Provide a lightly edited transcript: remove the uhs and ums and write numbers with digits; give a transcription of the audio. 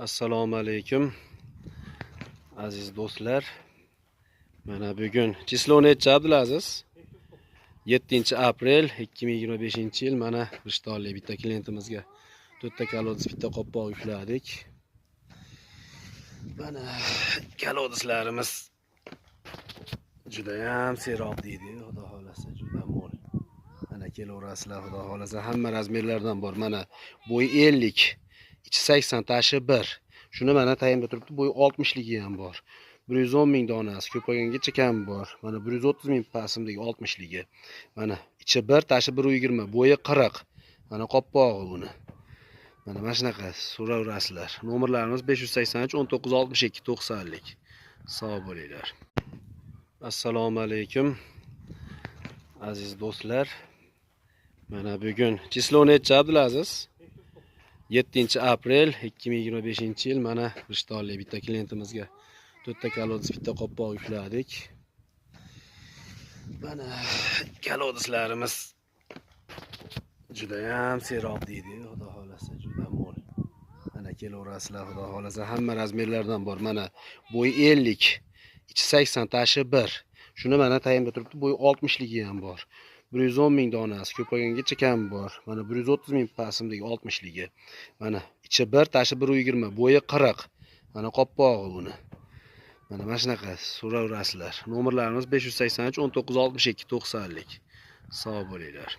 Assalomu alaykum aziz do'stlar. Mana bugun chislo necha Abdulaziz? 7-aprel 2025-yil. Mana Rishtolli bitta klientimizga 4 ta kolodis, bitta qopqoq yuklardik. Mana kolodislarimiz juda ham serob deydi, xudo xolasa juda mo'l. Mana kelaverasizlar, xudo xolasa hamma razmerlardan bor. Mana bo'yi 50, ichi 80, tashi 1. Shuni mana tayinda turibdi, bo'yi 60 ligi ham bor. 110 ming donasi, ko'paygangacha kam bor. Mana 130 ming pasimdagi 60 ligi. Mana ichi 1, tashi 120, bo'yi 40. Mana qoppog'i buni. Mana shunaqa so'raverasizlar. Nomerlarimiz 583 19 62 90 lik. Sog' bo'linglar. Assalomu alaykum aziz do'stlar. Mana bugun chislo necha Abdulaziz? 7-aprel 2025-yil. Mana Rishtolli bitta klientimizga 4 ta kolodis, bitta qopqoq yuklardik. Mana kolodislarimiz juda ham serob deydi, xudo xolasa juda mo'l. Mana kelaverasizlar, xudo xolasa hamma razmerlardan bor. Mana bo'yi 50, ichi 80, tashi 1. Shuni mana tayinda turibdi, bo'yi 60 ligi ham bor. 110 ming donasi, ko'paygangacha kam bor. Mana 130 ming pasimdagi 60 ligi. Mana ichi 1, tashi 120, bo'yi 40. Mana qoppog'i buni. Mana shunaqa so'raverasizlar. Nomerlarimiz 583 19 62 90 lik. Sog' bo'linglar.